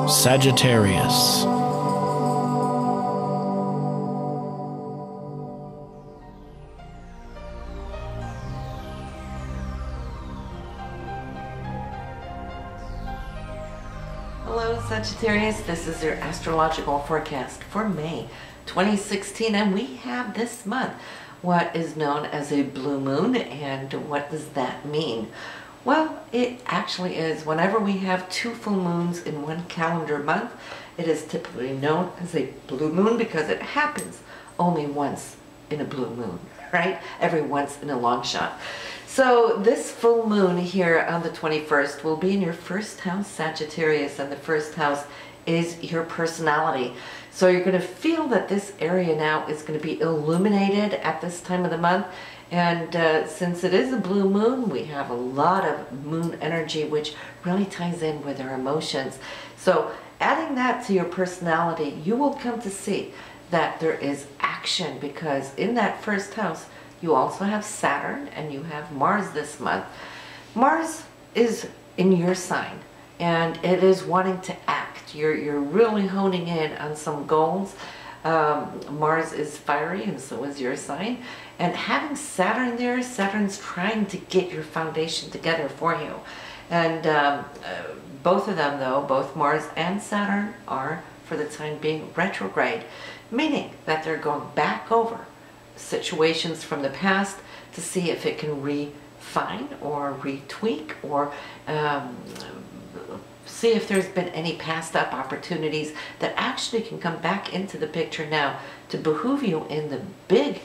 Sagittarius. Hello Sagittarius, this is your astrological forecast for May 2016, and we have this month what is known as a blue moon. And what does that mean? Well, it actually is whenever we have two full moons in one calendar month, it is typically known as a blue moon because it happens only once in a blue moon, right? Every once in a long shot. So this full moon here on the 21st will be in your first house, Sagittarius, and the first house is your personality. So you're going to feel that this area now is going to be illuminated at this time of the month. And since it is a blue moon, we have a lot of moon energy, which really ties in with our emotions. So adding that to your personality, you will come to see that there is action, because in that first house, you also have Saturn and you have Mars this month. Mars is in your sign and it is wanting to act. You're really honing in on some goals. Mars is fiery and so is your sign. And having Saturn there, Saturn's trying to get your foundation together for you. And both of them though, both Mars and Saturn are for the time being retrograde, meaning that they're going back over situations from the past to see if it can refine or retweak or see if there's been any passed up opportunities that actually can come back into the picture now to behoove you in the big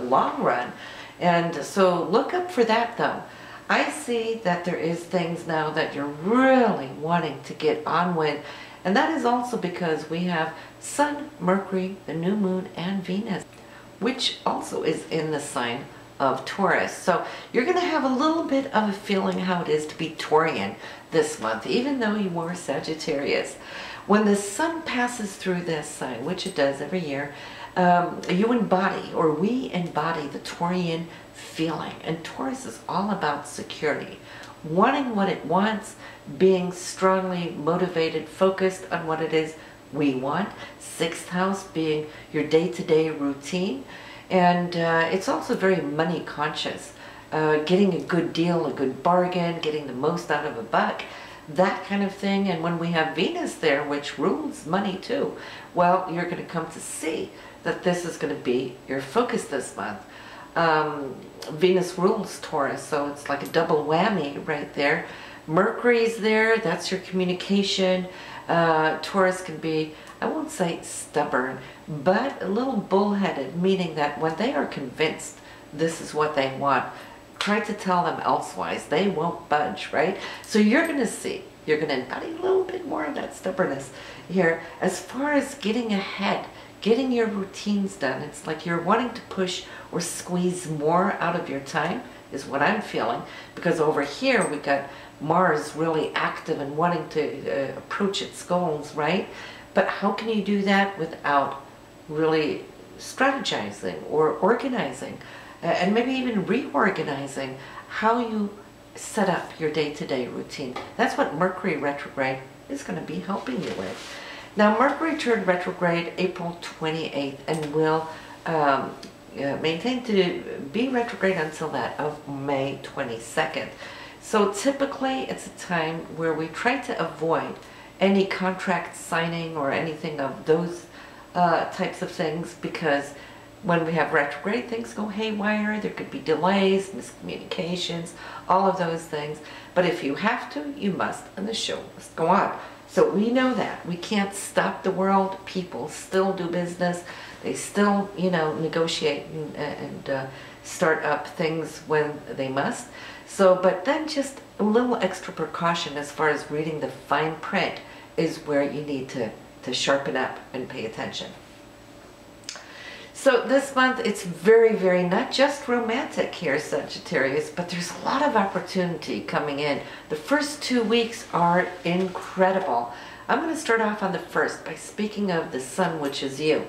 long run. And so look up for that though. I see that there is things now that you're really wanting to get on with, and that is also because we have Sun, Mercury, the new moon, and Venus, which also is in the sign of Taurus. So you're going to have a little bit of a feeling how it is to be Taurian this month, even though you are Sagittarius. When the sun passes through this sign, which it does every year, you embody, or we embody, the Taurian feeling. And Taurus is all about security, wanting what it wants, being strongly motivated, focused on what it is we want. Sixth house being your day-to-day routine. And it's also very money conscious. Getting a good deal, a good bargain, getting the most out of a buck, that kind of thing. And when we have Venus there, which rules money too, well, you're going to come to see that this is going to be your focus this month. Venus rules Taurus, so it's like a double whammy right there. Mercury's there, that's your communication. Taurus can be, I won't say stubborn, but a little bullheaded, meaning that when they are convinced this is what they want, try to tell them elsewise. They won't budge, right? So you're going to see, you're going to embody a little bit more of that stubbornness here. As far as getting ahead, getting your routines done, it's like you're wanting to push or squeeze more out of your time is what I'm feeling, because over here we got Mars really active and wanting to approach its goals, right? But how can you do that without really strategizing or organizing and maybe even reorganizing how you set up your day-to-day routine? That's what Mercury retrograde is going to be helping you with. Now, Mercury turned retrograde April 28th and will maintain to be retrograde until that of May 22nd. So typically it's a time where we try to avoid any contract signing or anything of those types of things, because when we have retrograde, things go haywire. There could be delays, miscommunications, all of those things. But if you have to, you must, and the show must go on. So we know that. We can't stop the world. People still do business. They still, you know, negotiate and start up things when they must. So, but then just a little extra precaution as far as reading the fine print is where you need to sharpen up and pay attention. So this month it's very, very not just romantic here, Sagittarius, but there's a lot of opportunity coming in. The first 2 weeks are incredible. I'm going to start off on the first by speaking of the sun, which is you.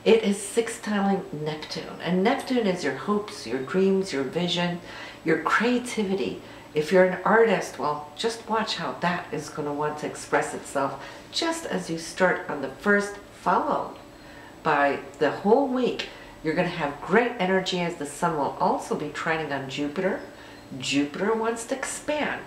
It is sextiling Neptune, and Neptune is your hopes, your dreams, your vision, your creativity. If you're an artist, well, just watch how that is going to want to express itself just as you start on the first, followed by the whole week. You're going to have great energy as the sun will also be trining on Jupiter. Jupiter wants to expand.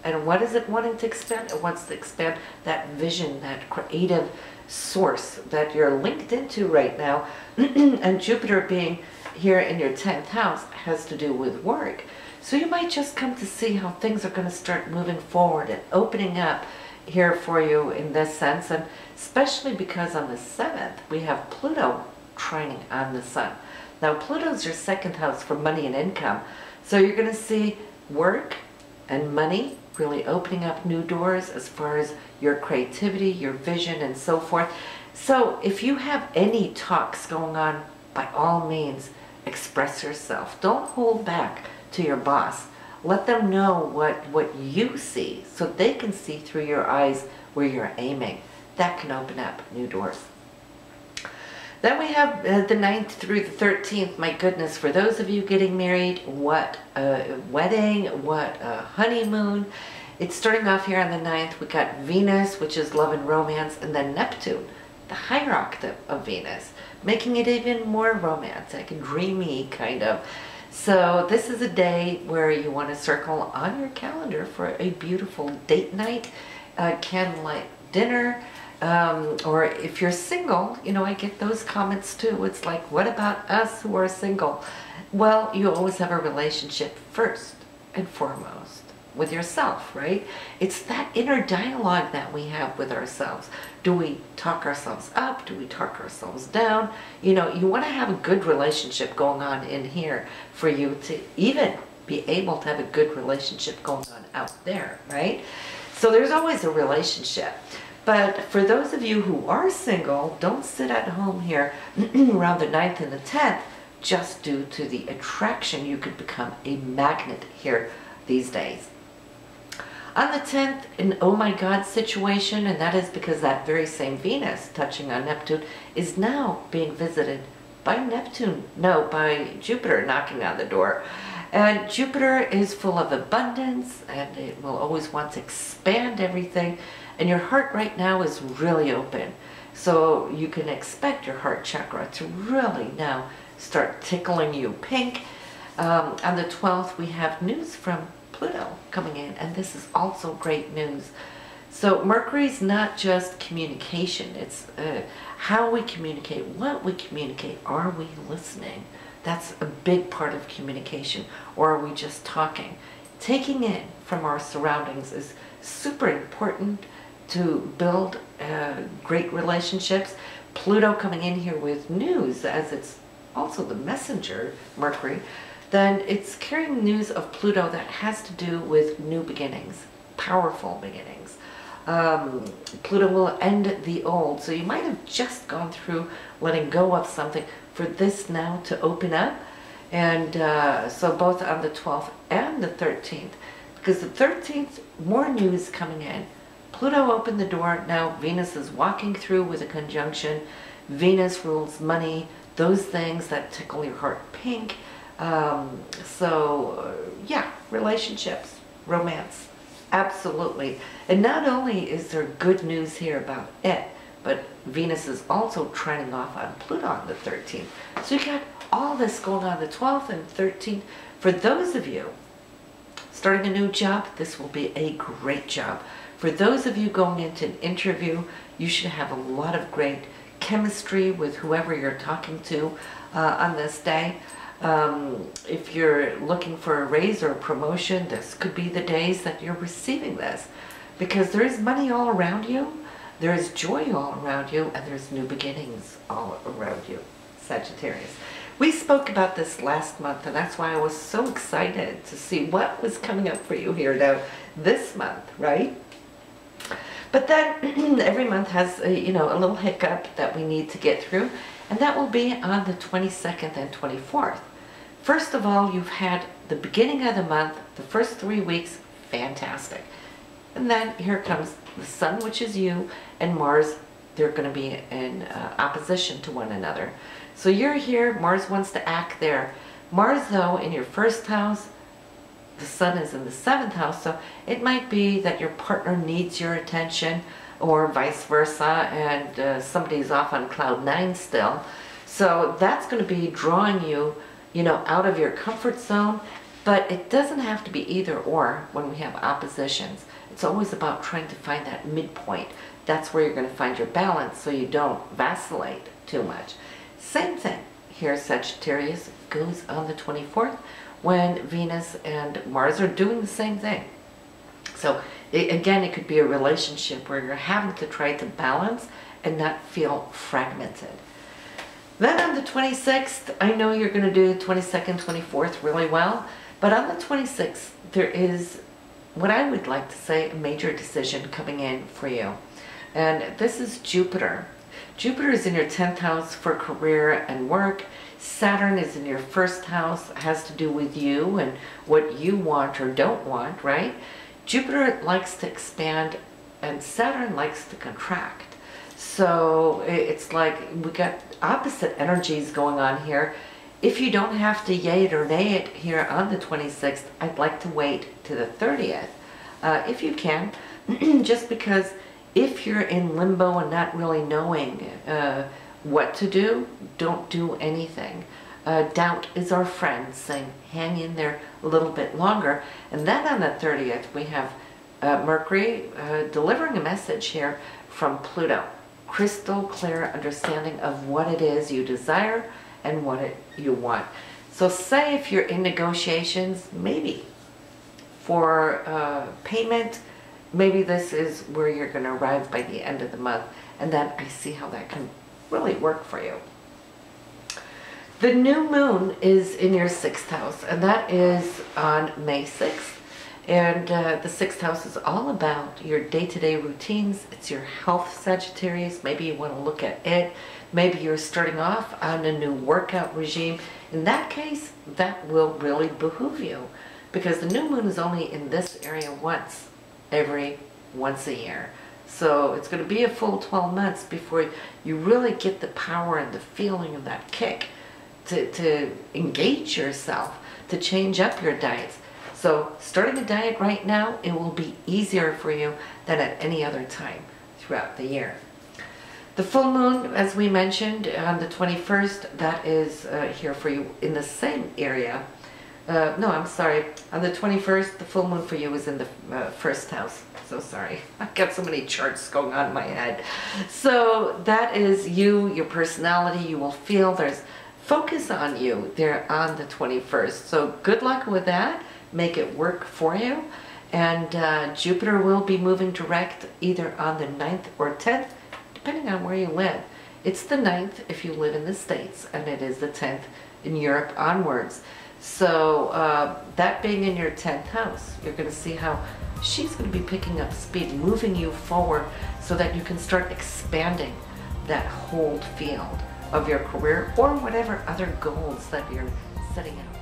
And what is it wanting to expand? It wants to expand that vision, that creative source that you're linked into right now. And Jupiter being here in your 10th house has to do with work. So you might just come to see how things are going to start moving forward and opening up here for you in this sense. And especially because on the 7th, we have Pluto trining on the sun. Now, Pluto's your 2nd house for money and income. So you're going to see work and money really opening up new doors as far as your creativity, your vision, and so forth. So if you have any talks going on, by all means, express yourself. Don't hold back to your boss. Let them know what you see so they can see through your eyes where you're aiming. That can open up new doors. Then we have the 9th through the 13th. My goodness, for those of you getting married, what a wedding, what a honeymoon. It's starting off here on the 9th. We got Venus, which is love and romance, and then Neptune, the higher octave of Venus, making it even more romantic and dreamy kind of. So this is a day where you want to circle on your calendar for a beautiful date night, candlelight dinner, or if you're single, you know, I get those comments too. It's like, what about us who are single? Well, you always have a relationship first and foremost with yourself, right? It's that inner dialogue that we have with ourselves. Do we talk ourselves up? Do we talk ourselves down? You know, you want to have a good relationship going on in here for you to even be able to have a good relationship going on out there, right? So there's always a relationship. But for those of you who are single, don't sit at home here around the 9th and the 10th just due to the attraction. You could become a magnet here these days. On the 10th, an oh my god situation, and that is because that very same Venus touching on Neptune is now being visited by by Jupiter knocking on the door. And Jupiter is full of abundance, and it will always want to expand everything. And your heart right now is really open. So you can expect your heart chakra to really now start tickling you pink. On the 12th, we have news from Pluto coming in, and this is also great news. So Mercury's not just communication, it's how we communicate, what we communicate. Are we listening? That's a big part of communication. Or are we just talking? Taking in from our surroundings is super important to build great relationships. Pluto coming in here with news, as it's also the messenger, Mercury, then it's carrying news of Pluto that has to do with new beginnings, powerful beginnings. Pluto will end the old. So you might have just gone through letting go of something for this now to open up. And so both on the 12th and the 13th, because the 13th, more news coming in. Pluto opened the door. Now Venus is walking through with a conjunction. Venus rules money, those things that tickle your heart pink. Yeah, relationships, romance, absolutely. And not only is there good news here about it, but Venus is also trining off on Pluto on the 13th. So you got all this going on the 12th and 13th. For those of you starting a new job, this will be a great job. For those of you going into an interview, you should have a lot of great chemistry with whoever you're talking to on this day. If you're looking for a raise or a promotion, this could be the days that you're receiving this, because there is money all around you, there is joy all around you, and there's new beginnings all around you, Sagittarius. We spoke about this last month, and that's why I was so excited to see what was coming up for you here now this month, right? But then every month has a little hiccup that we need to get through, and that will be on the 22nd and 24th. First of all, you've had the beginning of the month, the first 3 weeks, fantastic. And then here comes the Sun, which is you, and Mars. They're going to be in opposition to one another. So you're here, Mars wants to act there. Mars, though, in your first house, the sun is in the 7th house, so it might be that your partner needs your attention or vice versa, and somebody's off on cloud 9 still. So that's going to be drawing you, out of your comfort zone, but it doesn't have to be either or when we have oppositions. It's always about trying to find that midpoint. That's where you're going to find your balance so you don't vacillate too much. Same thing here, Sagittarius, goes on the 24th when Venus and Mars are doing the same thing. So again, it could be a relationship where you're having to try to balance and not feel fragmented. Then on the 26th, I know you're going to do 22nd, 24th really well, but on the 26th, there is what I would like to say a major decision coming in for you. And this is Jupiter. Jupiter is in your 10th house for career and work. Saturn is in your 1st house, has to do with you and what you want or don't want, right? Jupiter likes to expand and Saturn likes to contract. So it's like we got opposite energies going on here. If you don't have to yay it or nay it here on the 26th, I'd like to wait to the 30th, if you can, just because if you're in limbo and not really knowing what to do, don't do anything. Doubt is our friend, saying hang in there a little bit longer. And then on the 30th, we have Mercury delivering a message here from Pluto. Crystal clear understanding of what it is you desire and what you want. So say if you're in negotiations, maybe for payment, maybe this is where you're going to arrive by the end of the month, and then I see how that can really work for you. The new moon is in your 6th house, and that is on May 6th. And the 6th house is all about your day-to-day routines. It's your health, Sagittarius. Maybe you want to look at it. Maybe you're starting off on a new workout regime. In that case, that will really behoove you, because the new moon is only in this area once a year. So it's going to be a full 12 months before you really get the power and the feeling of that kick to engage yourself, to change up your diets. So starting a diet right now, it will be easier for you than at any other time throughout the year. The full moon, as we mentioned, on the 21st, that is here for you in the same area. No, I'm sorry. On the 21st, the full moon for you is in the 1st house. So sorry. I've got so many charts going on in my head. So that is you, your personality. You will feel there's focus on you there on the 21st. So good luck with that. Make it work for you. And Jupiter will be moving direct either on the 9th or 10th, depending on where you live. It's the 9th if you live in the States, and it is the 10th in Europe onwards. So that being in your 10th house, you're going to see how she's going to be picking up speed, moving you forward so that you can start expanding that whole field of your career or whatever other goals that you're setting out.